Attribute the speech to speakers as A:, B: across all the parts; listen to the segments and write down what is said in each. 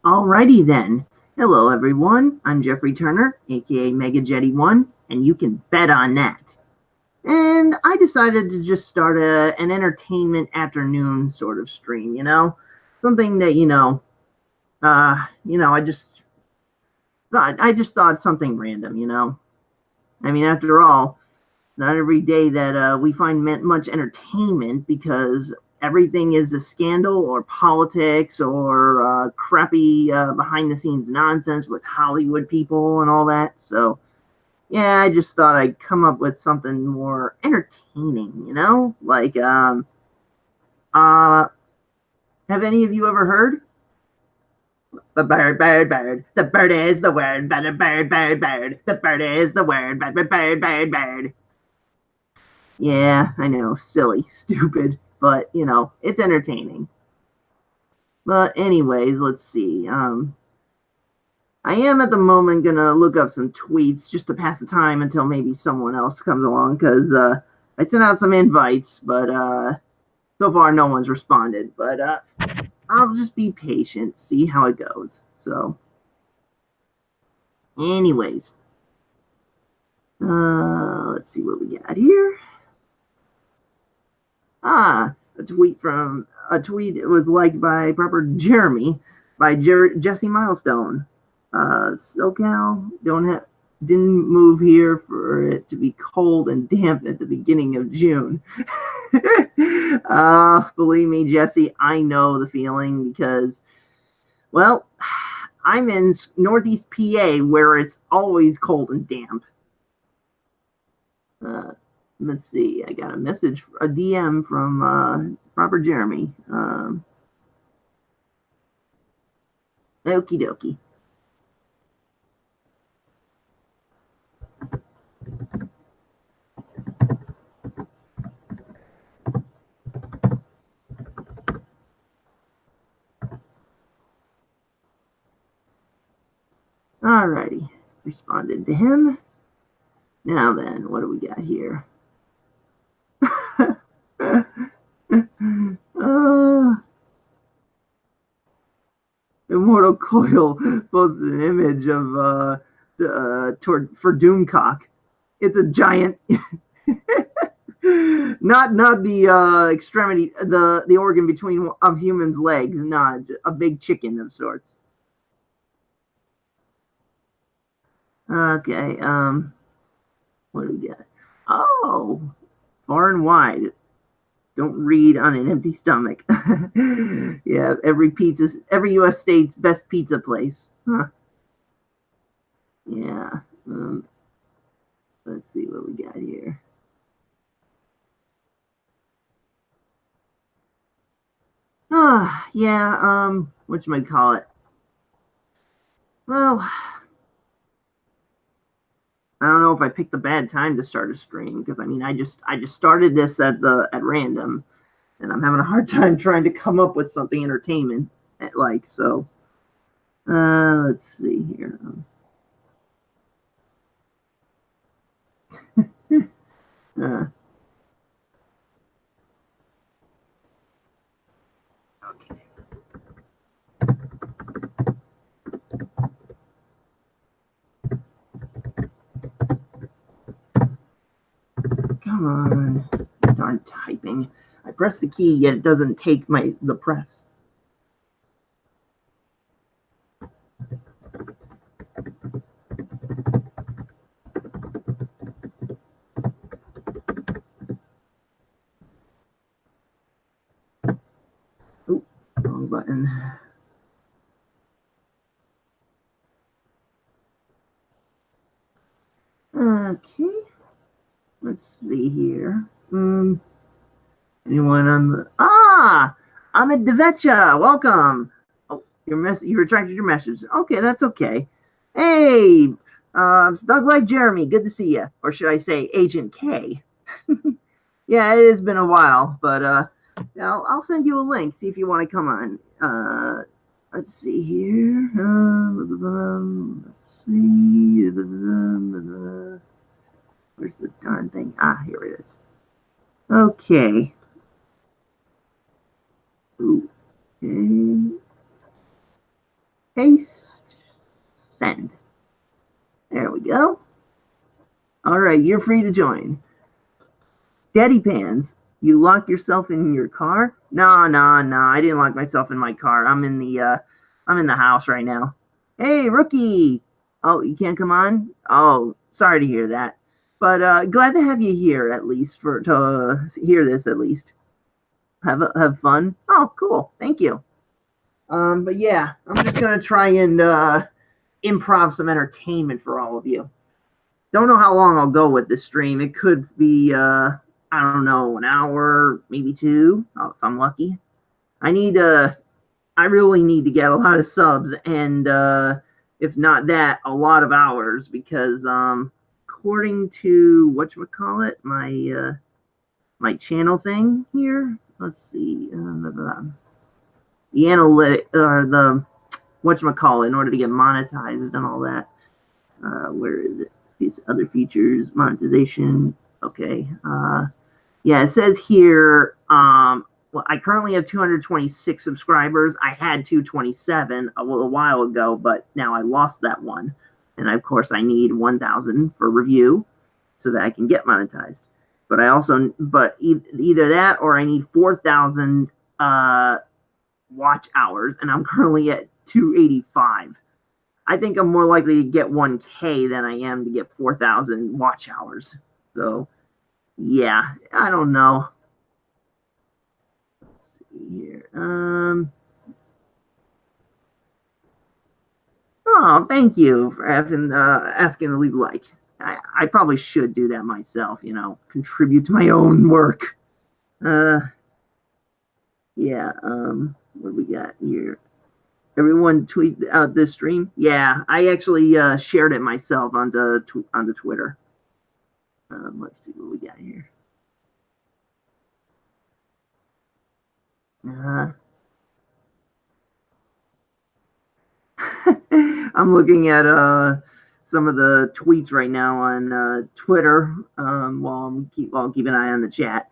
A: Alrighty then. Hello everyone, I'm Jeffrey Turner, aka Mega Jetty One, and you can bet on that. And I decided to just start an entertainment afternoon sort of stream, something that I just thought something random, I mean, after all, not every day that we find much entertainment because everything is a scandal or politics or crappy behind the scenes nonsense with Hollywood people and all that. So, yeah, I just thought I'd come up with something more entertaining, Like, uh, have any of you ever heard? The bird, bird, bird. The bird is the word, bird, bird, bird, bird. The bird is the word, bird, bird, bird, bird, bird. Yeah, I know, silly, stupid, but it's entertaining. But anyways, let's see. I am at the moment gonna look up some tweets just to pass the time until maybe someone else comes along because I sent out some invites, but so far no one's responded. But I'll just be patient, see how it goes. So, anyways, let's see what we got here. A tweet was liked by proper Jeremy by Jesse Milestone. SoCal didn't move here for it to be cold and damp at the beginning of June. Believe me, Jesse, I know the feeling because, well, I'm in Northeast PA where it's always cold and damp. Let's see. I got a message, a DM from proper Jeremy. Okie dokie. Alrighty. Responded to him. Now then, what do we got here? Immortal Coil posted an image of for Doomcock. It's a giant, not the extremity, the organ between of human's legs, not a big chicken of sorts. Okay, what do we got? Oh, far and wide. Don't read on an empty stomach. Yeah, every U.S. state's best pizza place. Huh. Yeah. Let's see what we got here. Yeah, whatchamacallit? Well, I don't know if I picked a bad time to start a stream because I mean I just started this at random, and I'm having a hard time trying to come up with something entertainment like so. Let's see here. Okay. Come on. Darn typing. I press the key, yet it doesn't take the press. Oh, wrong button. Okay. Let's see here. Anyone on the Ahmed Devecha, welcome. Oh, you retracted your message. Okay, that's okay. Hey, Doug Life Jeremy, good to see you. Or should I say Agent K? Yeah, it has been a while, but I'll send you a link. See if you want to come on. Let's see here. Let's see. Where's the darn thing? Here it is. Okay. Okay. Paste. Send. There we go. All right, you're free to join. Daddy Pans, you locked yourself in your car? No, no, no. I didn't lock myself in my car. I'm in the house right now. Hey, rookie. Oh, you can't come on? Oh, sorry to hear that. But glad to have you here at least for to hear this at least. Have fun. Oh, cool. Thank you. But yeah, I'm just gonna try and improv some entertainment for all of you. Don't know how long I'll go with this stream. It could be I don't know, an hour, maybe two, if I'm lucky. I really need to get a lot of subs and if not that, a lot of hours because according to whatchamacallit, my channel thing here. Let's see. The analytic or the whatchamacallit in order to get monetized and all that. Where is it? These other features, monetization. Okay. Yeah, it says here, well, I currently have 226 subscribers. I had 227 a little while ago, but now I lost that one. And of course, I need 1,000 for review so that I can get monetized. But I also, either that or I need 4,000 watch hours, and I'm currently at 285. I think I'm more likely to get 1K than I am to get 4,000 watch hours. So, yeah, I don't know. Let's see here. Oh, thank you for asking to leave a like. I probably should do that myself, contribute to my own work. Yeah, what do we got here? Everyone tweet out this stream. Yeah, I actually shared it myself onto Twitter. Let's see what we got here. I'm looking at some of the tweets right now on Twitter while I'll keep an eye on the chat.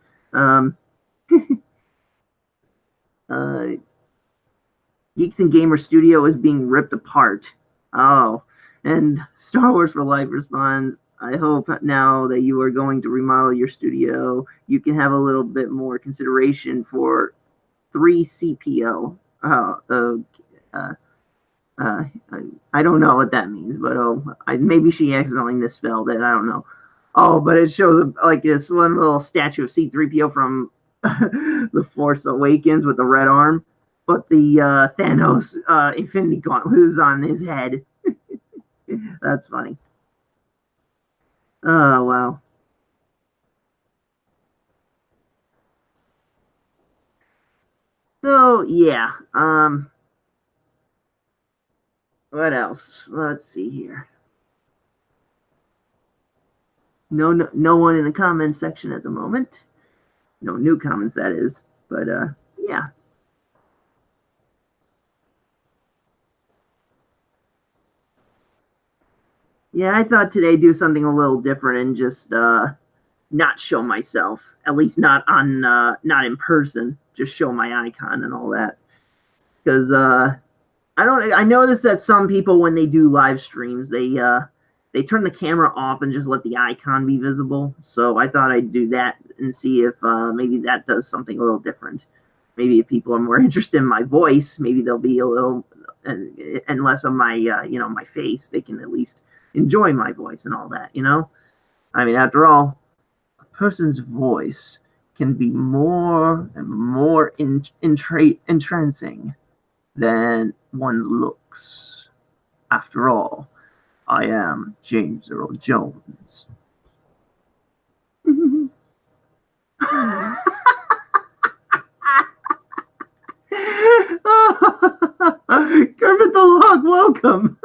A: Geeks and Gamer Studio is being ripped apart. Oh, and Star Wars for Life responds, I hope now that you are going to remodel your studio, you can have a little bit more consideration for 3CPO. I don't know what that means, but maybe she accidentally misspelled it. I don't know. Oh, but it shows like this one little statue of C3PO from The Force Awakens with the red arm, but the Thanos Infinity Gauntlet is on his head. That's funny. Oh, wow. So, yeah. What else? Let's see here. No one in the comments section at the moment. No new comments, that is. But, yeah. Yeah, I thought today do something a little different and just not show myself. At least not on not in person. Just show my icon and all that. Because I noticed that some people when they do live streams they turn the camera off and just let the icon be visible. So I thought I'd do that and see if maybe that does something a little different. Maybe if people are more interested in my voice, maybe they'll be a little and less of my my face. They can at least enjoy my voice and all that. I mean, after all, a person's voice can be more and more entrancing than one's looks. After all, I am James Earl Jones. Kermit the Log, welcome.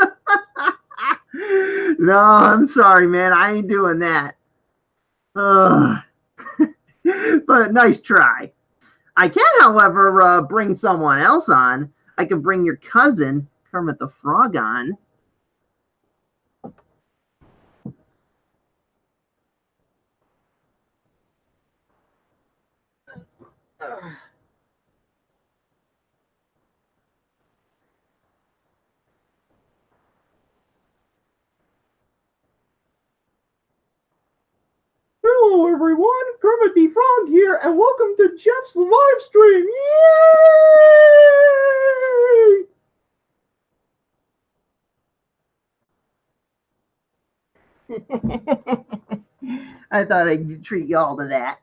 A: No, I'm sorry, man. I ain't doing that. But nice try. I can, however, bring someone else on. I can bring your cousin, Kermit the Frog, on.
B: Hello everyone, Kermit the Frog here, and welcome to Jeff's live stream.
A: Yay! I thought I'd treat y'all to that.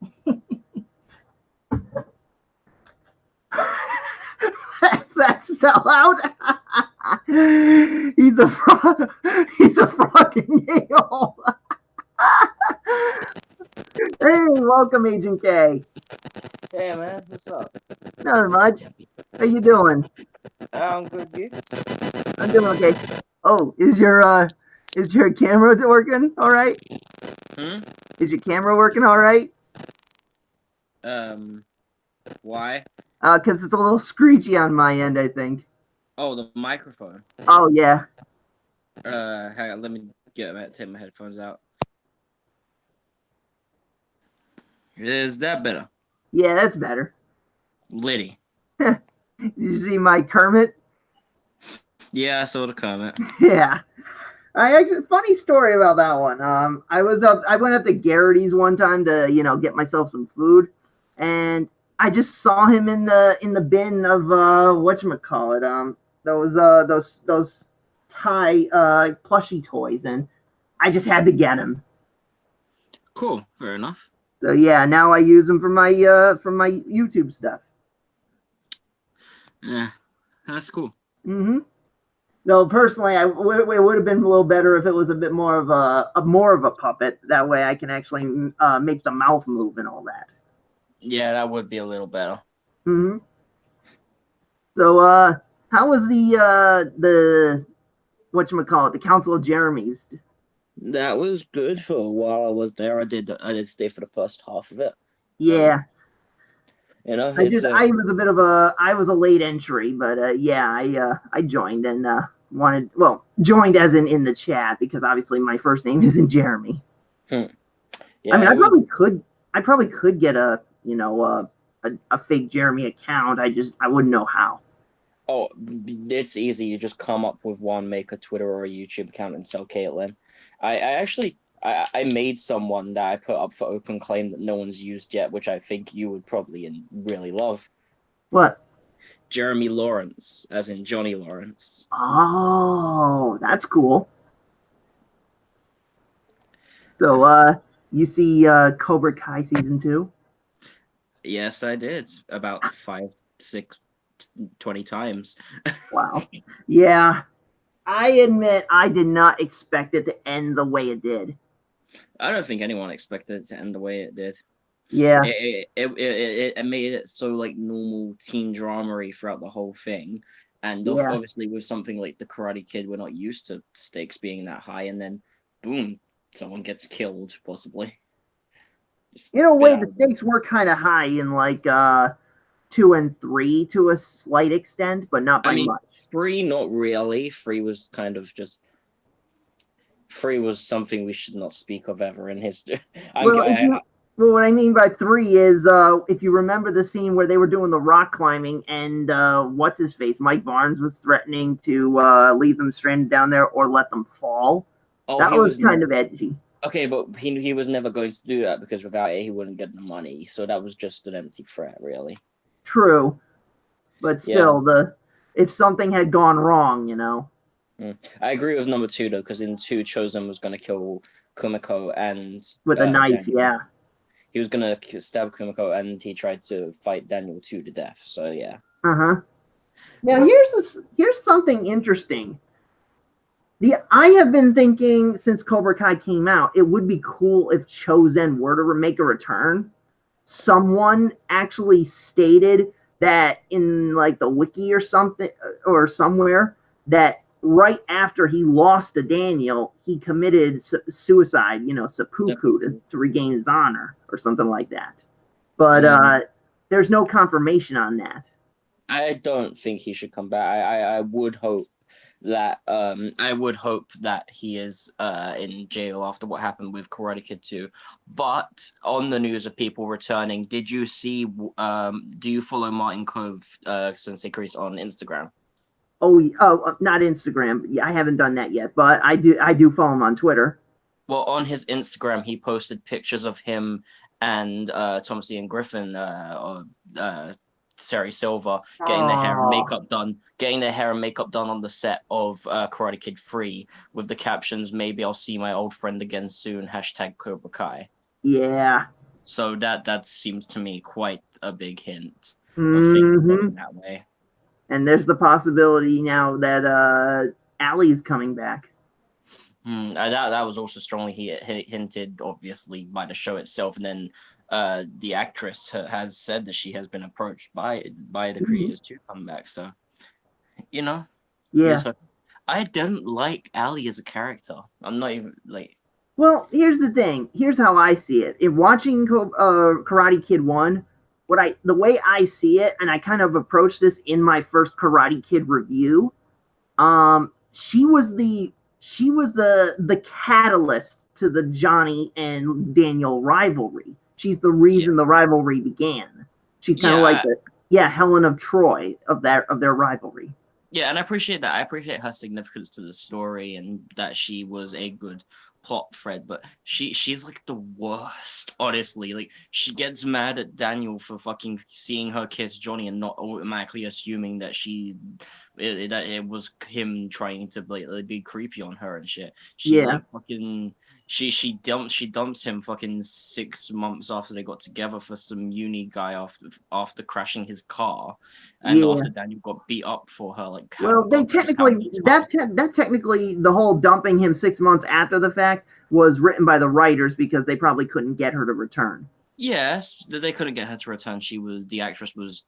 A: That's sellout. He's a frog. He's a fucking Yale. Hey, welcome, Agent K.
C: Hey man, what's up?
A: Not much. How you doing?
C: I'm good, you?
A: I'm doing okay. Oh, is your camera working all right? Is your camera working all right?
C: Why?
A: Because it's a little screechy on my end, I think.
C: Oh, the microphone.
A: Oh, yeah.
C: Hang on, let me take my headphones out. Is that better?
A: Yeah, that's better.
C: Liddy.
A: You see my Kermit?
C: Yeah, I saw the comment.
A: Yeah. Funny story about that one. I went up to Garrity's one time to, get myself some food, and I just saw him in the bin of whatchamacallit, those Thai plushie toys, and I just had to get him.
C: Cool, fair enough.
A: So yeah, now I use them for my YouTube stuff.
C: Yeah, that's cool.
A: Mm-hmm. No, personally, it would have been a little better if it was a bit more of a puppet. That way, I can actually make the mouth move and all that.
C: Yeah, that would be a little better.
A: Mm-hmm. So, how was the whatchamacallit, the Council of Jeremy's?
C: That was good for a while I was there. I did stay for the first half of it.
A: Yeah.
C: I
A: was a late entry, but yeah, I joined and joined as in the chat, because obviously my first name isn't Jeremy.
C: Yeah,
A: I mean, I probably could get a fake Jeremy account. I wouldn't know how.
C: Oh, it's easy. You just come up with one, make a Twitter or a YouTube account, and tell Caitlin. I made someone that I put up for open claim that no one's used yet, which I think you would probably really love.
A: What?
C: Jeremy Lawrence, as in Johnny Lawrence.
A: Oh, that's cool. So, you see Cobra Kai season 2?
C: Yes, I did. About 5, 6, 20 times.
A: Wow. Yeah. I admit I did not expect it to end the way it did.
C: I don't think anyone expected it to end the way it did.
A: Yeah.
C: It made it so like normal teen drama-y throughout the whole thing. And obviously with something like The Karate Kid, we're not used to stakes being that high, and then boom, someone gets killed, possibly.
A: In a way, the stakes were kind of high in like 2 and 3 to a slight extent, but not by much.
C: 3, not really. 3 was kind of just... 3 was something we should not speak of ever in history.
A: Well, what I mean by 3 is, if you remember the scene where they were doing the rock climbing, and what's his face, Mike Barnes, was threatening to leave them stranded down there or let them fall. Oh, that was kind of edgy.
C: Okay, but he was never going to do that, because without it, he wouldn't get the money. So that was just an empty threat, really.
A: True, but still, if something had gone wrong,
C: I agree with number 2 though, because in 2, Chosen was going to kill Kumiko and
A: with a knife. Yeah,
C: he was going to stab Kumiko, and he tried to fight Daniel 2 to death. So yeah.
A: Now here's something interesting. I have been thinking since Cobra Kai came out, it would be cool if Chozen were to make a return. Someone actually stated that in like the wiki or something, or somewhere, that right after he lost to Daniel, he committed suicide, seppuku, to regain his honor or something like that. But there's no confirmation on that.
C: I don't think he should come back. I would hope that he is in jail after what happened with Karate Kid 2. But on the news of people returning, did you see? Do you follow Martin Cove, Sensei Chris, on Instagram?
A: Oh, not Instagram. Yeah, I haven't done that yet, but I do follow him on Twitter.
C: well, on his Instagram, he posted pictures of him and Thomas Ian Griffin, or Sari Silva, getting their hair and makeup done, on the set of Karate Kid 3 with the captions, "Maybe I'll see my old friend again soon." #Cobra Kai.
A: Yeah.
C: So that seems to me quite a big hint of things going that way.
A: And there's the possibility now that Allie's coming back.
C: That was also strongly hinted, obviously, by the show itself, and then the actress has said that she has been approached by the creators to come back. So,
A: Yeah.
C: I don't like Allie as a character. I'm not even like.
A: Well, here's the thing. Here's how I see it. In watching Karate Kid 1, the way I see it, and I kind of approached this in my first Karate Kid review, she was the catalyst to the Johnny and Daniel rivalry. She's the reason the rivalry began. She's kind of like Helen of Troy of their rivalry.
C: Yeah, and I appreciate that. I appreciate her significance to the story and that she was a good plot thread, but she's like the worst, honestly. Like, she gets mad at Daniel for fucking seeing her kiss Johnny and not automatically assuming that that it was him trying to be creepy on her and shit. She dumps him fucking 6 months after they got together for some uni guy after crashing his car, and after Daniel got beat up for her. Like,
A: well, they technically that technically the whole dumping him 6 months after the fact was written by the writers because they probably couldn't get her to return.
C: Yes, they couldn't get her to return. The actress was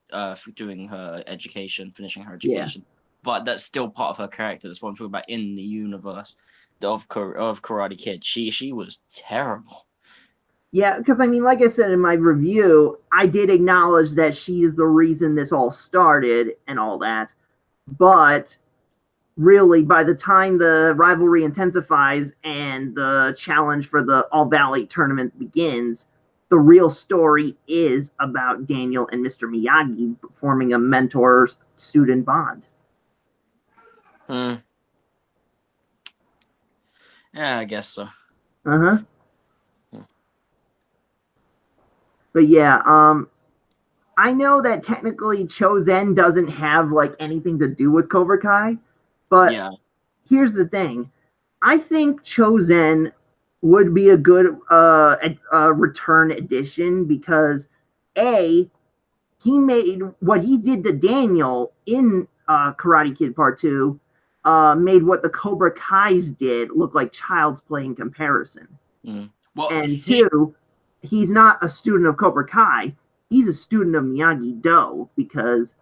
C: doing her education, finishing her education. Yeah. But that's still part of her character. That's what I'm talking about in the universe of Karate Kid. She was terrible.
A: Yeah, because I mean, like I said in my review, I did acknowledge that she is the reason this all started and all that. But really, by the time the rivalry intensifies and the challenge for the All Valley tournament begins, the real story is about Daniel and Mr. Miyagi forming a mentor-student bond.
C: Yeah, I guess so.
A: But yeah, I know that technically Chozen doesn't have like anything to do with Cobra Kai, but here's the thing. I think Chozen would be a good return addition because he made what he did to Daniel in Karate Kid Part 2 made what the Cobra Kai's did look like child's play in comparison.
C: Well,
A: and 2, he's not a student of Cobra Kai. He's a student of Miyagi-Do because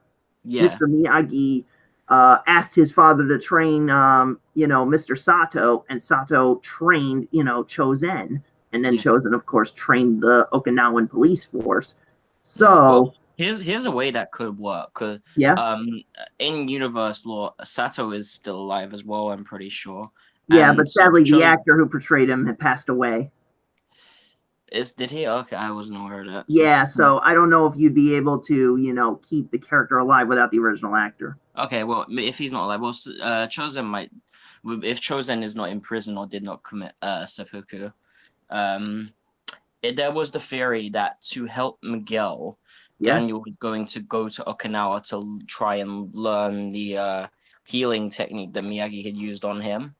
A: Mr. Miyagi asked his father to train, Mr. Sato, and Sato trained, Chozen. And then Chozen, of course, trained the Okinawan police force. So...
C: Here's a way that could work. In universe lore, Sato is still alive as well, I'm pretty sure.
A: Yeah, but sadly, the actor who portrayed him had passed away.
C: Did he? Okay, I wasn't aware of that.
A: Yeah, so I don't know if you'd be able to, keep the character alive without the original actor.
C: Okay, well, if he's not alive, Chozen might. If Chozen is not in prison or did not commit seppuku, there was the theory that to help Miguel, Daniel was going to go to Okinawa to try and learn the healing technique that Miyagi had used on him.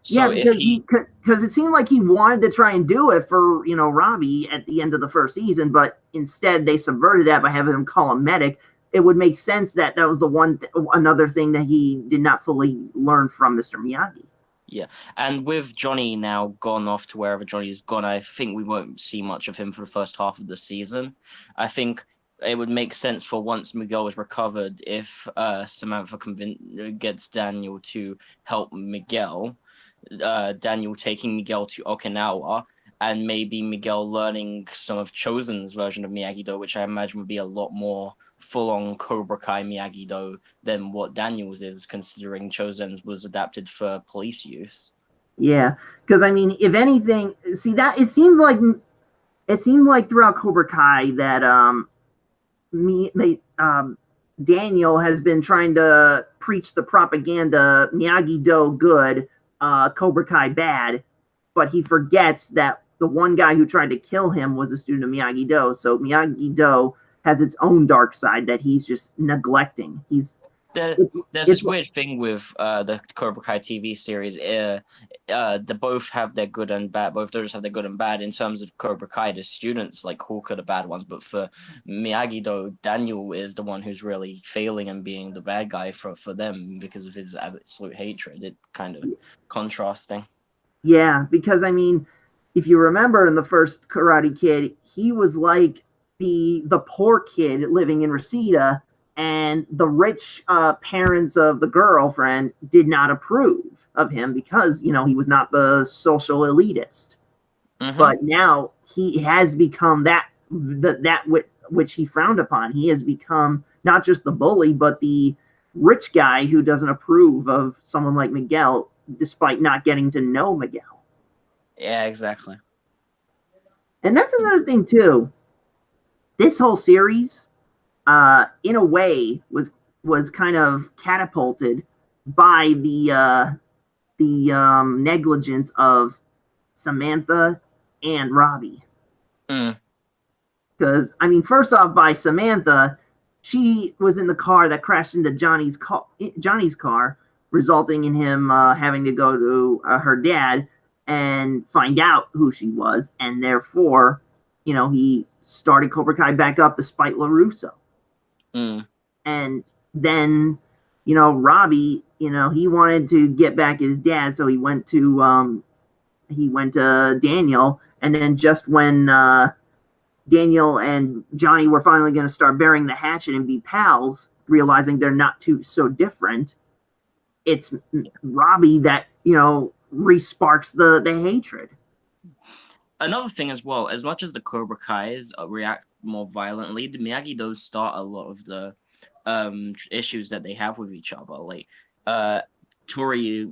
A: So because it seemed like he wanted to try and do it for Robbie at the end of the first season, but instead they subverted that by having him call a medic. It would make sense that was the another thing that he did not fully learn from Mr. Miyagi.
C: Yeah, and with Johnny now gone off to wherever Johnny's gone, I think we won't see much of him for the first half of the season. I think it would make sense for once Miguel is recovered if Samantha gets Daniel to help Miguel, Daniel taking Miguel to Okinawa, and maybe Miguel learning some of Chozen's version of Miyagi-Do, which I imagine would be a lot more full-on Cobra Kai Miyagi-Do than what Daniel's is, considering Chozen's was adapted for police use.
A: Yeah, because I mean, if anything, see that it seemed like throughout Cobra Kai that Daniel has been trying to preach the propaganda Miyagi-Do good, Cobra Kai bad, but he forgets that the one guy who tried to kill him was a student of Miyagi-Do. So Miyagi-Do has its own dark side that he's just neglecting.
C: There's
A: it's
C: this weird thing with the Cobra Kai TV series. They both have their good and bad. Both those have their good and bad in terms of Cobra Kai. The students like Hawk are the bad ones, but for Miyagi-Do, Daniel is the one who's really failing and being the bad guy for them because of his absolute hatred. It kind of contrasting.
A: Yeah, because I mean, if you remember in the first Karate Kid, he was like the poor kid living in Reseda, and the rich parents of the girlfriend did not approve of him because he was not the social elitist.
C: Mhm.
A: But now he has become that which he frowned upon. He has become not just the bully, but the rich guy who doesn't approve of someone like Miguel, despite not getting to know Miguel.
C: Yeah, exactly.
A: And that's another thing too. This whole series, in a way, was kind of catapulted by the negligence of Samantha and Robbie. Because I mean, first off, by Samantha, she was in the car that crashed into Johnny's car, resulting in him having to go to her dad and find out who she was, and therefore, he started Cobra Kai back up despite LaRusso. And then, Robbie, he wanted to get back his dad, so he went to Daniel, and then just when Daniel and Johnny were finally going to start burying the hatchet and be pals, realizing they're not so different, it's Robbie that re-sparks the hatred.
C: Another thing as well, as much as the Cobra Kais react more violently, the Miyagi-Dos start a lot of the issues that they have with each other. Like Tori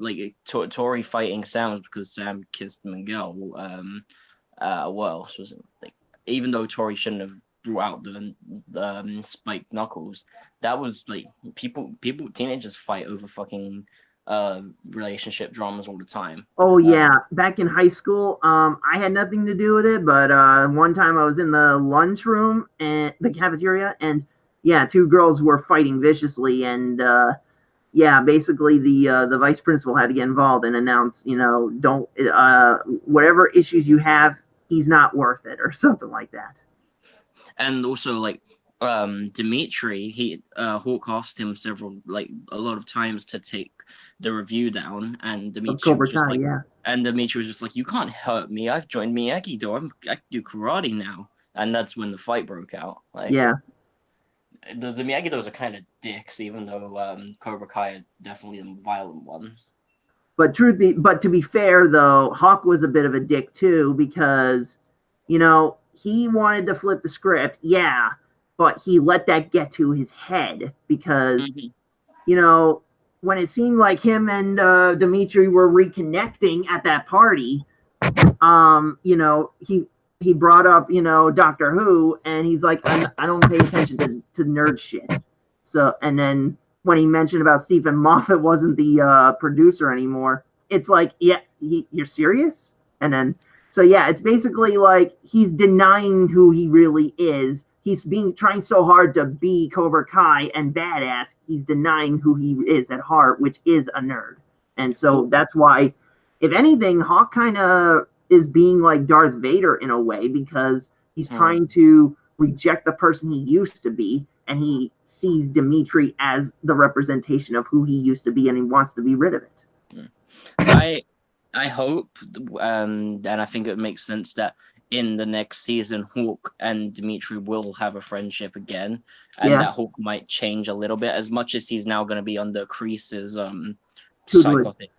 C: fighting Sam was because Sam kissed Miguel. What else was it? Like, even though Tori shouldn't have brought out the spiked knuckles, that was like teenagers fight over fucking relationship dramas all the time.
A: Oh yeah, back in high school, I had nothing to do with it, but one time I was in the lunchroom and the cafeteria, and yeah, two girls were fighting viciously, and basically the vice principal had to get involved and announce, don't whatever issues you have, he's not worth it, or something like that.
C: And also, like, Dimitri, Hawk asked him a lot of times to take the review down, and Dimitri was just like, and Dimitri was just like, you can't hurt me. I've joined Miyagi-Do. I can do karate now, and that's when the fight broke out. Like,
A: yeah,
C: the Miyagi-Dos are kind of dicks, even though Cobra Kai are definitely the violent ones.
A: But to be fair though, Hawk was a bit of a dick too, because he wanted to flip the script, yeah, but he let that get to his head because, when it seemed like him and Dimitri were reconnecting at that party, he brought up, Doctor Who, and he's like, I don't pay attention to nerd shit. So, and then when he mentioned about Stephen Moffat wasn't the producer anymore, it's like, yeah, you're serious? And then, so yeah, it's basically like he's denying who he really is. He's trying so hard to be Cobra Kai and badass. He's denying who he is at heart, which is a nerd. And so that's why, if anything, Hawk kind of is being like Darth Vader in a way, because he's trying to reject the person he used to be, and he sees Dimitri as the representation of who he used to be, and he wants to be rid of it.
C: I hope, and I think it makes sense that in the next season, Hawk and Dimitri will have a friendship again, and that Hawk might change a little bit, as much as he's now going to be under Kreese's psychotic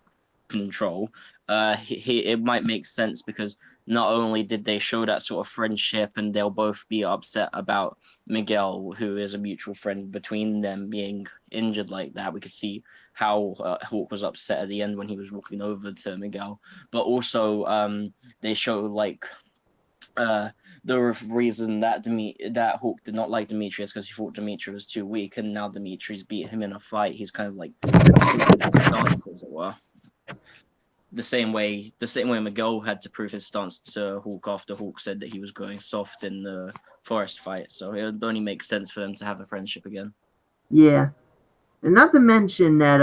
C: control. It might make sense because not only did they show that sort of friendship, and they'll both be upset about Miguel, who is a mutual friend between them, being injured like that. We could see how Hawk was upset at the end when he was walking over to Miguel. But also, they show like the reason that Hawk did not like Dimitri is because he thought Dimitri was too weak, and now Dimitri's beat him in a fight. He's kind of like taking that stance, as it were. the same way Miguel had to prove his stance to Hulk after Hulk said that he was going soft in the forest fight. So it would only make sense for them to have a friendship again.
A: Yeah. And not to mention that,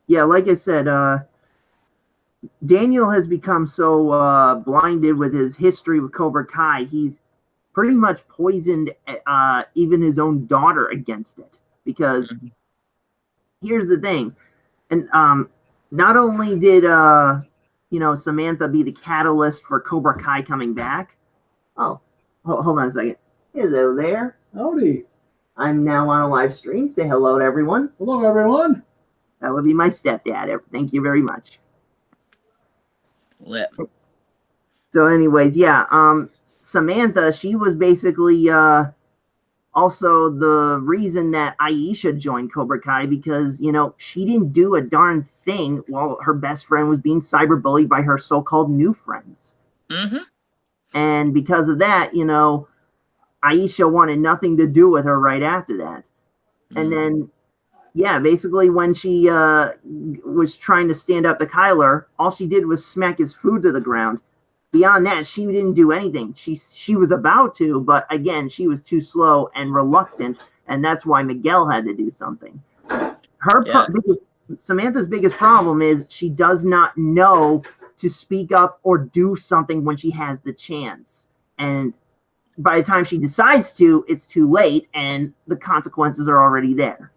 A: yeah, like I said, Daniel has become so blinded with his history with Cobra Kai, he's pretty much poisoned even his own daughter against it. Because here's the thing, and not only did Samantha be the catalyst for Cobra Kai coming back. Oh, hold on a second. Hello there.
B: Howdy.
A: I'm now on a live stream. Say hello to everyone.
B: Hello, everyone.
A: That would be my stepdad. Thank you very much.
C: Lit.
A: So, anyways, yeah. Samantha, she was basically also the reason that Aisha joined Cobra Kai because, she didn't do a darn thing while her best friend was being cyberbullied by her so-called new friends.
C: Mm-hmm.
A: And because of that, Aisha wanted nothing to do with her right after that. And then, yeah, basically when she was trying to stand up to Kyler, all she did was smack his food to the ground. Beyond that, she didn't do anything. She was about to, but again, she was too slow and reluctant, and that's why Miguel had to do something. Samantha's biggest problem is she does not know to speak up or do something when she has the chance. And by the time she decides to, it's too late, and the consequences are already there.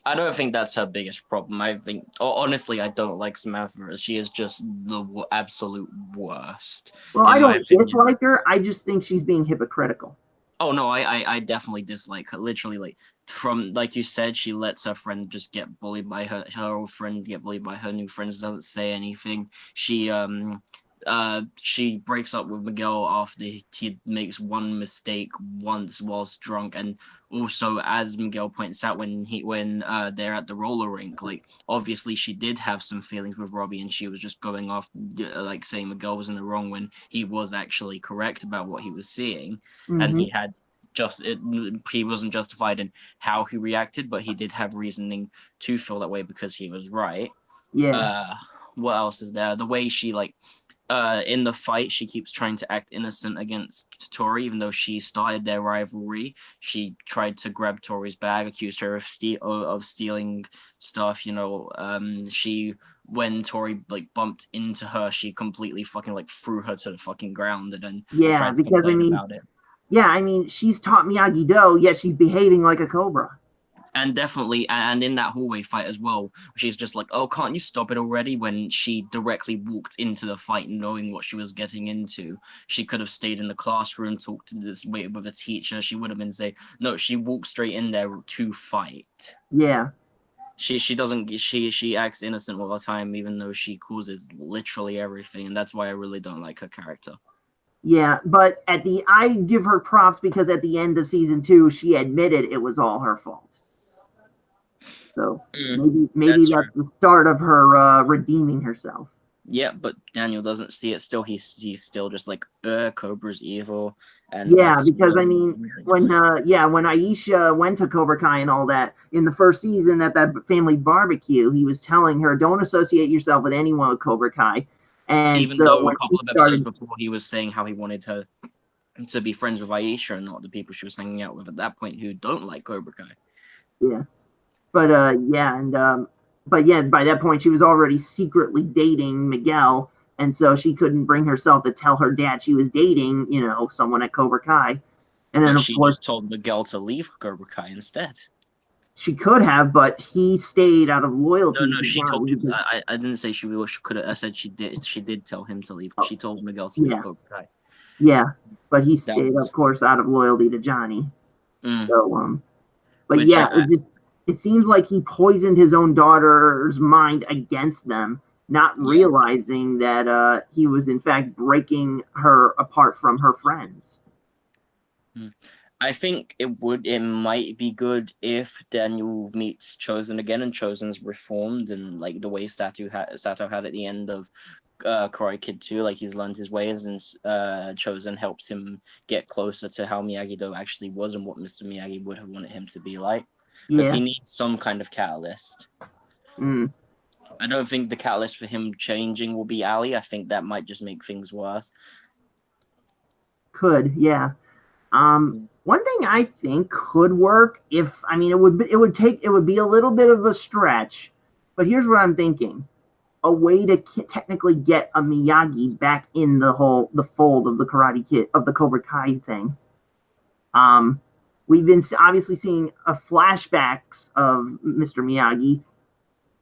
C: I don't think that's her biggest problem. I think, honestly, I don't like Samantha. She is just the absolute worst.
A: Well, I don't dislike her. I just think she's being hypocritical.
C: Oh no, I definitely dislike her. Literally, like from like you said, she lets her friend just get bullied by her old friend get bullied by her new friends. Doesn't say anything. She breaks up with Miguel after he makes one mistake once whilst drunk, and also as Miguel points out when they're at the roller rink, like obviously she did have some feelings with Robbie, and she was just going off like saying Miguel was in the wrong when he was actually correct about what he was seeing, and he wasn't justified in how he reacted, but he did have reasoning to feel that way because he was right.
A: Yeah.
C: What else is there? The way she in the fight, she keeps trying to act innocent against Tori, even though she started their rivalry. She tried to grab Tori's bag, accused her of stealing stuff. When Tori bumped into her, she completely fucking threw her to the fucking ground and then tried to complain about it.
A: Yeah, she's taught Miyagi-Do, yet she's behaving like a cobra.
C: And definitely, and in that hallway fight as well, she's just like, oh, can't you stop it already? When she directly walked into the fight knowing what she was getting into. She could have stayed in the classroom, talked to this way with a teacher. She would have been saying, no, she walked straight in there to fight.
A: Yeah.
C: She acts innocent all the time, even though she causes literally everything. And that's why I really don't like her character.
A: Yeah, but I give her props because at the end of season 2, she admitted it was all her fault. So maybe that's the start of her redeeming herself.
C: Yeah, but Daniel doesn't see it still. He's still just like, Cobra's evil. And
A: yeah, because when Aisha went to Cobra Kai and all that, in the first season at that family barbecue, he was telling her, don't associate yourself with anyone with Cobra Kai. And even though
C: a couple of episodes before he was saying how he wanted her to be friends with Aisha and not the people she was hanging out with at that point who don't like Cobra Kai.
A: Yeah. But by that point she was already secretly dating Miguel, and so she couldn't bring herself to tell her dad she was dating, someone at Cobra Kai. And then
C: she just told Miguel to leave Cobra Kai instead.
A: She could have, but he stayed out of loyalty.
C: No, she told me. I didn't say she could have. I said she did. She did tell him to leave. She told Miguel to leave Cobra Kai.
A: Yeah, but he stayed, of course, out of loyalty to Johnny. So, but it seems like he poisoned his own daughter's mind against them, not realizing that he was in fact breaking her apart from her friends.
C: I think it might be good if Daniel meets Chosen again and Chosen's reformed and like the way Sato had at the end of Karate Kid 2, like he's learned his ways and Chosen helps him get closer to how Miyagi-Do actually was and what Mr. Miyagi would have wanted him to be like. Because he needs some kind of catalyst. I don't think the catalyst for him changing will be Ali. I think that might just make things worse.
A: Could, yeah. One thing I think could work it would be a little bit of a stretch, but here's what I'm thinking: a way to technically get a Miyagi back in the fold of the Karate Kid of the Cobra Kai thing. We've been obviously seeing flashbacks of Mr. Miyagi,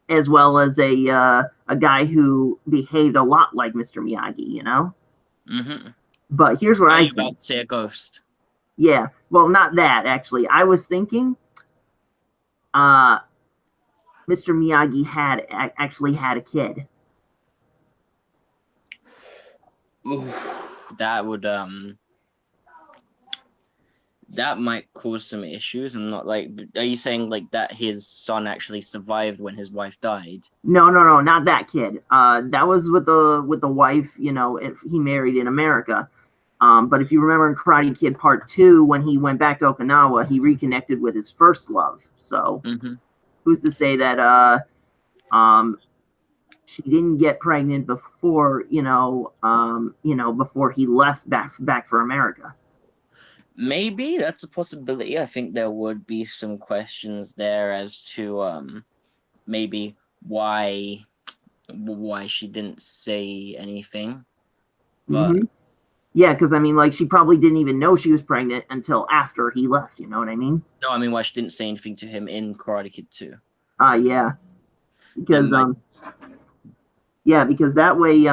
A: as well as a guy who behaved a lot like Mr. Miyagi, you know.
C: Mm-hmm.
A: But here's what I think.
C: About to say a ghost.
A: Yeah, well, not that actually. I was thinking, Mr. Miyagi actually had a kid.
C: Ooh, that would that might cause some issues. I'm not like. Are you saying like that his son actually survived when his wife died?
A: No, not that kid. That was with the wife. You know, he married in America. But if you remember in Karate Kid Part 2, when he went back to Okinawa, he reconnected with his first love. So who's to say that she didn't get pregnant before before he left back for America?
C: Maybe that's a possibility. I think there would be some questions there as to maybe why she didn't say anything. But
A: yeah, because I mean, like, she probably didn't even know she was pregnant until after he left. You know what I mean?
C: No, I mean, why she didn't say anything to him in Karate Kid 2.
A: Yeah, because because that way,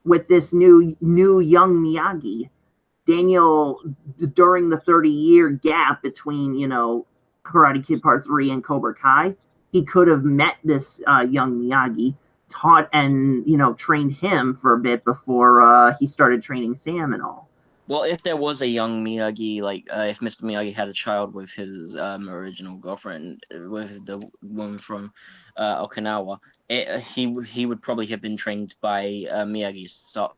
A: with this new young Miyagi, Daniel, during the 30-year gap between Karate Kid Part 3 and Cobra Kai, he could have met this young Miyagi, taught and trained him for a bit before he started training Sam and all.
C: Well, if there was a young Miyagi, like if Mr. Miyagi had a child with his original girlfriend, with the woman from Okinawa, he would probably have been trained by Miyagi's son.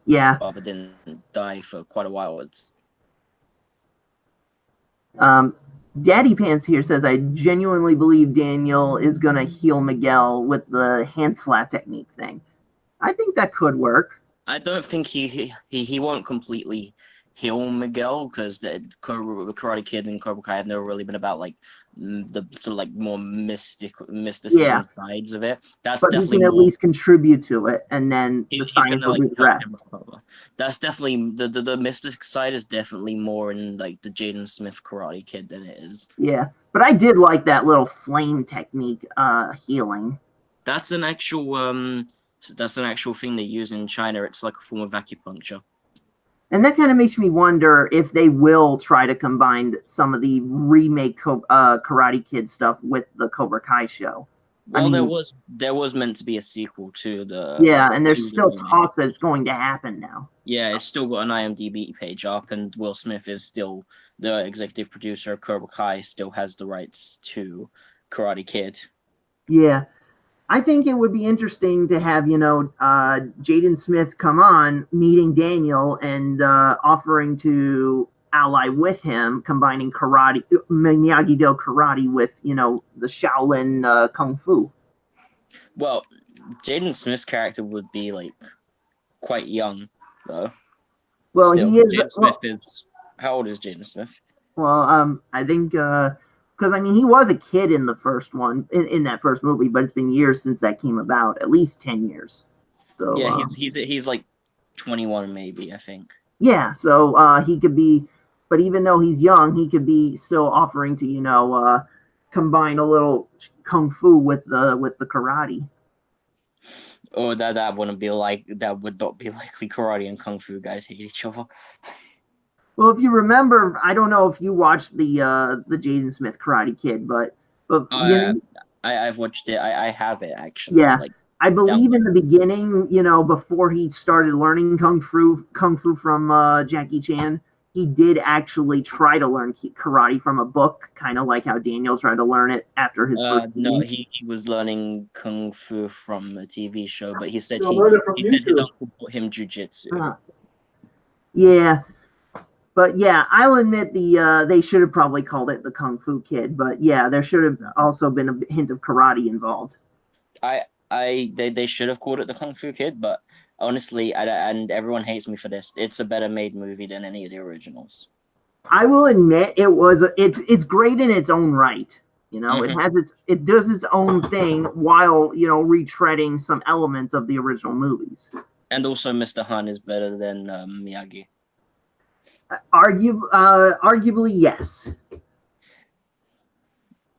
A: Yeah.
C: But didn't die for quite a while.
A: Daddy Pants here says, I genuinely believe Daniel is going to heal Miguel with the hand slap technique thing. I think that could work.
C: I don't think he won't completely heal Miguel, because the Karate Kid and Cobra Kai have never really been about like the sort of like more mysticism sides of it. That's
A: but
C: definitely
A: he can at least contribute to it, and then the science will be the rest.
C: That's definitely the mystic side is definitely more in like the Jaden Smith Karate Kid than it is.
A: Yeah, but I did like that little flame technique healing.
C: That's an actual thing they use in China. It's like a form of acupuncture.
A: And that kind of makes me wonder if they will try to combine some of the remake Karate Kid stuff with the Cobra Kai show.
C: Well, there was meant to be a sequel to the.
A: Yeah, and there's still talk that it's going to happen now.
C: Yeah, it's still got an IMDb page up, and Will Smith is still the executive producer of Cobra Kai, still has the rights to Karate Kid.
A: Yeah. I think it would be interesting to have, Jaden Smith come on, meeting Daniel and offering to ally with him, combining karate, Miyagi-Do karate with, the Shaolin Kung Fu.
C: Well, Jaden Smith's character would be, like, quite young, though.
A: Well,
C: still,
A: he is.
C: Jaden Smith is. How old is Jaden Smith?
A: Well, I think. Because, I mean, he was a kid in the first one, in that first movie, but it's been years since that came about, at least 10 years. So,
C: yeah, he's like 21 maybe, I think.
A: Yeah, so he could be, but even though he's young, he could be still offering to, combine a little kung fu with the karate.
C: Oh, that would not be likely. Karate and kung fu guys hate each other.
A: Well, if you remember, I don't know if you watched the Jaden Smith Karate Kid, but
C: I've watched it. I have it actually.
A: Yeah, I believe in the beginning, before he started learning kung fu from Jackie Chan, he did actually try to learn karate from a book, kind of like how Daniel tried to learn it after his first
C: No, he was learning kung fu from a TV show, but he said
B: he said his uncle
C: taught him jujitsu.
A: Yeah. But yeah, I'll admit they should have probably called it the Kung Fu Kid. But yeah, there should have also been a hint of karate involved.
C: They should have called it the Kung Fu Kid, but honestly, and everyone hates me for this. It's a better made movie than any of the originals.
A: I will admit it's great in its own right. You know, it does its own thing while retreading some elements of the original movies.
C: And also, Mr. Han is better than Miyagi.
A: Arguably, yes.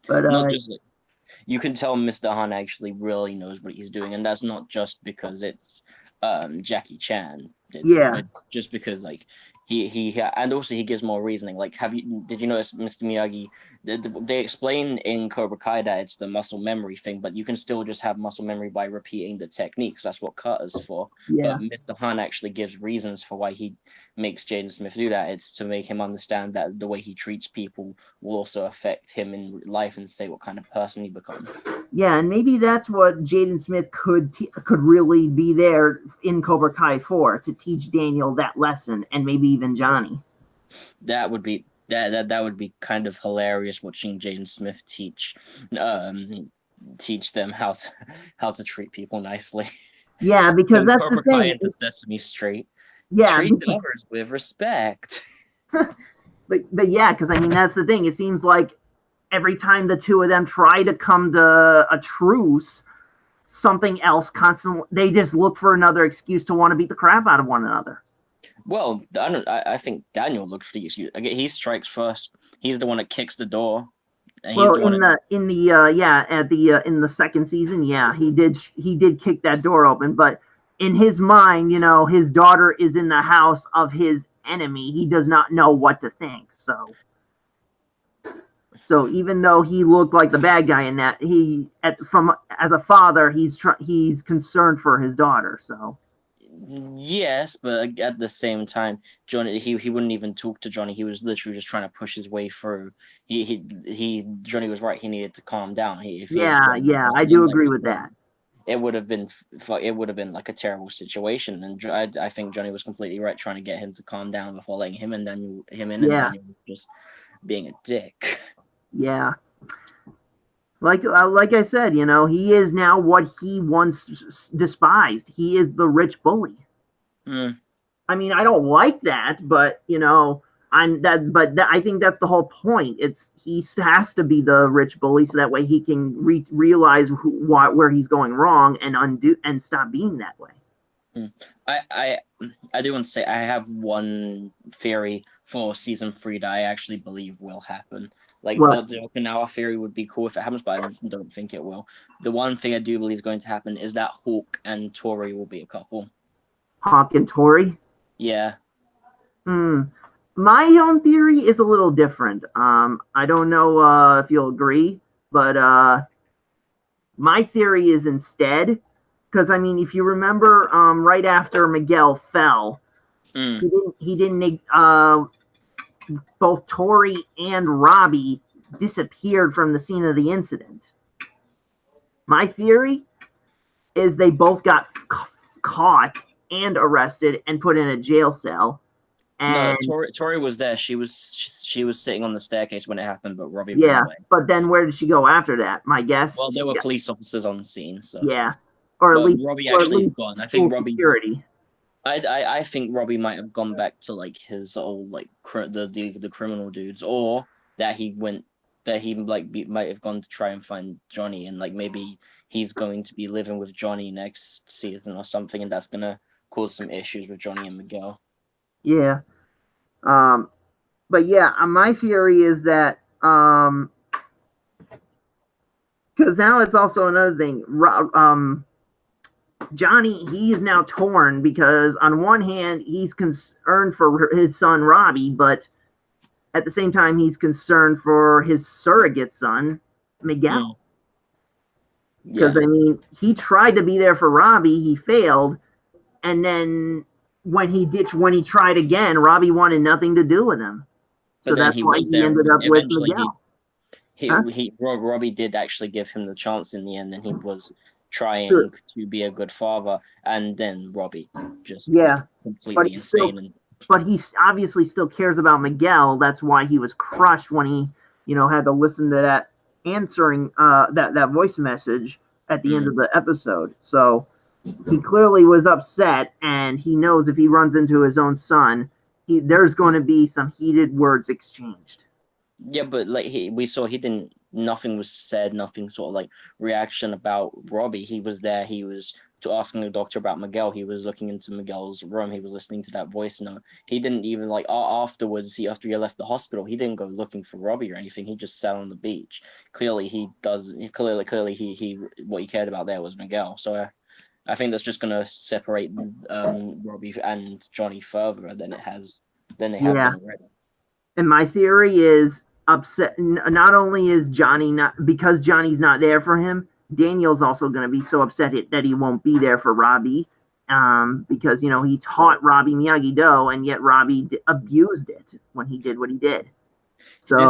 A: But
C: not just you can tell Mr. Han actually really knows what he's doing, and that's not just because it's Jackie Chan. It's just because like he and also he gives more reasoning. Like, did you notice Mr. Miyagi? They explain in Cobra Kai that it's the muscle memory thing, but you can still just have muscle memory by repeating the techniques. That's what kata's for.
A: Yeah.
C: But Mr. Han actually gives reasons for why he makes Jaden Smith do that. It's to make him understand that the way he treats people will also affect him in life and say what kind of person he becomes.
A: Yeah, and maybe that's what Jaden Smith could really be there in Cobra Kai for, to teach Daniel that lesson, and maybe even Johnny.
C: That would be that would be kind of hilarious, watching Jaden Smith teach them how to treat people nicely.
A: Yeah, because that's
C: Cobra
A: the thing.
C: Kai into Sesame Street.
A: Yeah,
C: treat others with respect.
A: but yeah, because I mean that's the thing. It seems like every time the two of them try to come to a truce, something else constantly. They just look for another excuse to want to beat the crap out of one another.
C: Well, I think Daniel looked for the excuse. He strikes first. He's the one that kicks the door. And
A: well, in the second season, yeah, he did kick that door open. But in his mind, his daughter is in the house of his enemy. He does not know what to think. So even though he looked like the bad guy in that, as a father, he's concerned for his daughter. So.
C: Yes, but at the same time, Johnny he wouldn't even talk to Johnny. He was literally just trying to push his way through. Johnny was right. He needed to calm down.
A: I do agree with that.
C: It would have been like a terrible situation, and I think Johnny was completely right trying to get him to calm down before letting him in, and Daniel just being a dick.
A: Yeah. Like I said, he is now what he once despised. He is the rich bully.
C: Mm.
A: I mean, I don't like that, but I think that's the whole point. He has to be the rich bully so that way he can realize where he's going wrong and undo and stop being that way.
C: I do want to say I have one theory for season 3 that I actually believe will happen. Like, the Okinawa theory would be cool if it happens, but I don't think it will. The one thing I do believe is going to happen is that Hawk and Tori will be a couple.
A: Hawk and Tori?
C: Yeah.
A: My own theory is a little different. I don't know if you'll agree, but my theory is instead, because I mean, if you remember, right after Miguel fell, he didn't. Both Tori and Robbie disappeared from the scene of the incident. My theory is they both got caught and arrested and put in a jail cell. And
C: no, Tori was there. She was sitting on the staircase when it happened, but Robbie ran away.
A: But then where did she go after that? My guess.
C: Well, there were police officers on the scene, so
A: yeah, or at least
C: Robbie actually gone. I think Robbie
A: security.
C: I think Robbie might have gone back to like his old like the criminal dudes, or that he might have gone to try and find Johnny, and like maybe he's going to be living with Johnny next season or something, and that's gonna cause some issues with Johnny and Miguel.
A: Yeah, but yeah, my theory is that because now it's also another thing. Johnny, he is now torn because on one hand he's concerned for his son Robbie, but at the same time he's concerned for his surrogate son Miguel. Because I mean, he tried to be there for Robbie, he failed, and then when he tried again, Robbie wanted nothing to do with him. So that's why he ended up with Miguel.
C: Robbie did actually give him the chance in the end, and he was trying to be a good father, and then Robbie just completely insane.
A: but he obviously still cares about Miguel. That's why he was crushed when he, had to listen to that answering that voice message at the end of the episode. So he clearly was upset, and he knows if he runs into his own son, there's going to be some heated words exchanged.
C: Yeah, but like we saw, he didn't. Nothing was said. Nothing sort of like reaction about Robbie. He was there. He was asking the doctor about Miguel. He was looking into Miguel's room. He was listening to that voice note. He didn't even like afterwards. After he left the hospital, he didn't go looking for Robbie or anything. He just sat on the beach. Clearly, he what he cared about there was Miguel. So I think that's just gonna separate Robbie and Johnny further than it has than they have been already.
A: And my theory is upset. Not only is Johnny not, because Johnny's not there for him, Daniel's also going to be so upset that he won't be there for Robbie, because he taught Robbie Miyagi-Do, and yet Robbie abused it when he did what he did. So
C: this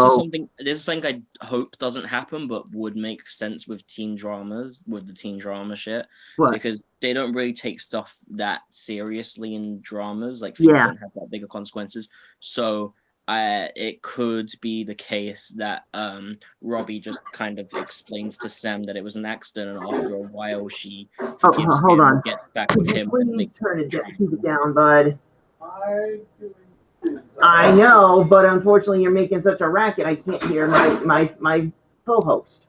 C: is something I hope doesn't happen, but would make sense with teen dramas, with the teen drama shit, because they don't really take stuff that seriously in dramas. Like things don't have that bigger consequences. So it could be the case that Robbie just kind of explains to Sam that it was an accident, and after a while she forgives him, gets back with him, and makes
A: keep it down, bud. I know, but unfortunately, you're making such a racket. I can't hear my co-host.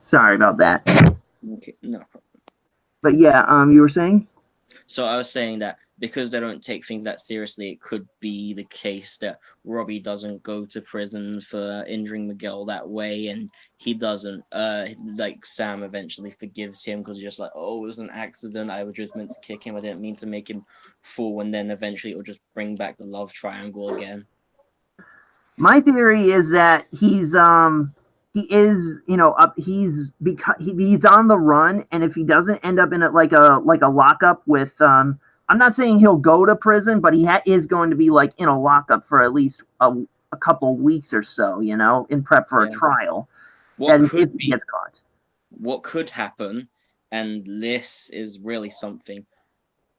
A: Sorry about that.
C: Okay, no problem.
A: But yeah, you were saying?
C: So I was saying that because they don't take things that seriously, it could be the case that Robbie doesn't go to prison for injuring Miguel that way, and he doesn't, like Sam eventually forgives him because he's just like, oh, it was an accident, I was just meant to kick him, I didn't mean to make him fall, and then eventually it'll just bring back the love triangle again.
A: My theory is that he's on the run, and if he doesn't end up in like a lockup with I'm not saying he'll go to prison, but he is going to be like in a lockup for at least a couple weeks or so, in prep for a trial. If he gets caught.
C: What could happen, and this is really something,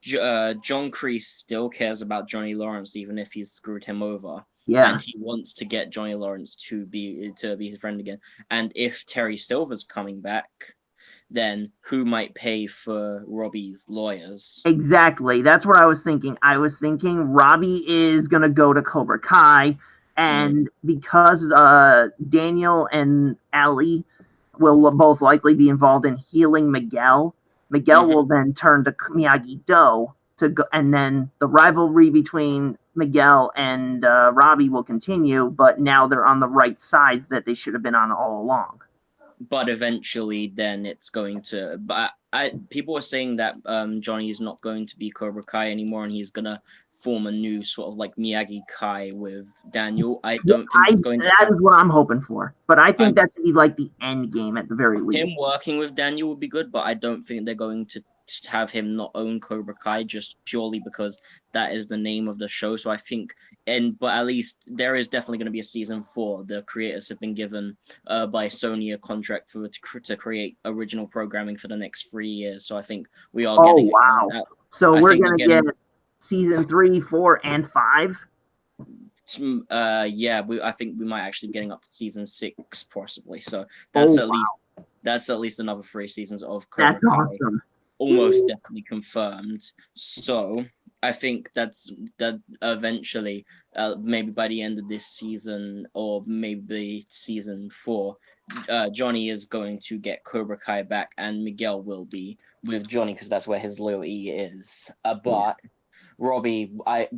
C: John Kreese still cares about Johnny Lawrence even if he's screwed him over.
A: Yeah.
C: And he wants to get Johnny Lawrence to be his friend again. And if Terry Silver's coming back, then who might pay for Robbie's lawyers?
A: Exactly. That's what I was thinking. I was thinking Robbie is going to go to Cobra Kai, and because Daniel and Ali will both likely be involved in healing Miguel will then turn to Miyagi-Do to go, and then the rivalry between Miguel and Robbie will continue, but now they're on the right sides that they should have been on all along.
C: But eventually, then it's going to. But people are saying that Johnny is not going to be Cobra Kai anymore, and he's gonna form a new sort of like Miyagi Kai with Daniel. I don't think it's going.
A: That is what I'm hoping for, but I think that could be like the end game at the very least.
C: Him working with Daniel would be good, but I don't think they're going to have him not own Cobra Kai just purely because that is the name of the show. So I think, but at least there is definitely going to be a season 4. The creators have been given by Sony a contract to create original programming for the next 3 years. So I think we are getting.
A: Oh wow! So we're going to get season 3, 4, and 5.
C: Yeah, I think we might actually be getting up to season 6 possibly. So that's at least another 3 seasons of Cobra
A: That's
C: Kai.
A: Awesome.
C: Almost definitely confirmed. So I think that eventually, maybe by the end of this season or maybe season 4, Johnny is going to get Cobra Kai back, and Miguel will be with Johnny because that's where his loyalty is. But Robbie,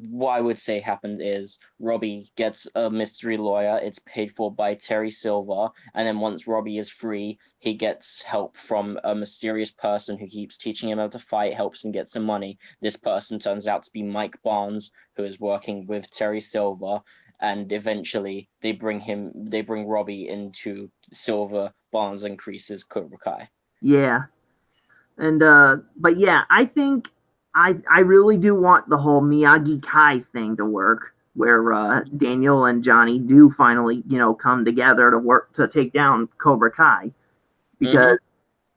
C: what I would say happened is Robbie gets a mystery lawyer. It's paid for by Terry Silver, and then once Robbie is free, he gets help from a mysterious person who keeps teaching him how to fight, helps him get some money. This person turns out to be Mike Barnes, who is working with Terry Silver, and eventually they bring Robbie into Silver, Barnes, and Kreese's Cobra Kai.
A: Yeah, and but yeah, I think. I really do want the whole Miyagi Kai thing to work, where Daniel and Johnny do finally, come together to work to take down Cobra Kai, because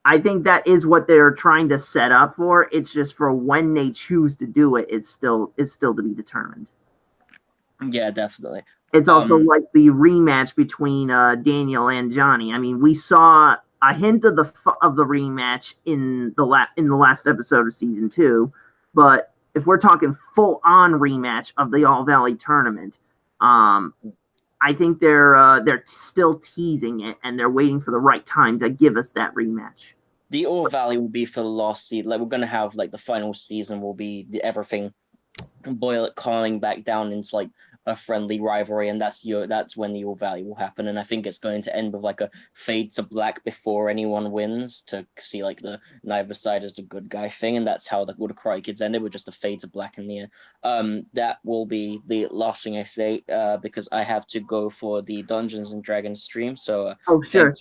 A: I think that is what they're trying to set up for. It's just for when they choose to do it, it's still to be determined.
C: Yeah, definitely.
A: It's also like the rematch between Daniel and Johnny. I mean, we saw a hint of the rematch in the last episode of season 2, but if we're talking full on rematch of the All Valley tournament, I think they're still teasing it and they're waiting for the right time to give us that rematch.
C: The All Valley will be for the last season. Like we're gonna have like the final season will be everything boil it calming back down into like a friendly rivalry, and that's when the All Valley will happen. And I think it's going to end with like a fade to black before anyone wins to see like the neither side is the good guy thing, and that's how the Karate Kids ended, with just a fade to black in the end. That will be the last thing I say because I have to go for the Dungeons and Dragons stream. So
A: oh sure.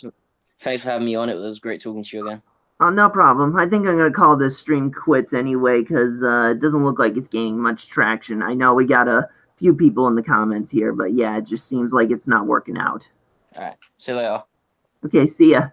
C: Thanks for having me on. It was great talking to you again.
A: Oh, no problem. I think I'm going to call this stream quits anyway because it doesn't look like it's gaining much traction. I know we got a few people in the comments here, but yeah, it just seems like it's not working out.
C: All right. See you later.
A: Okay, see ya.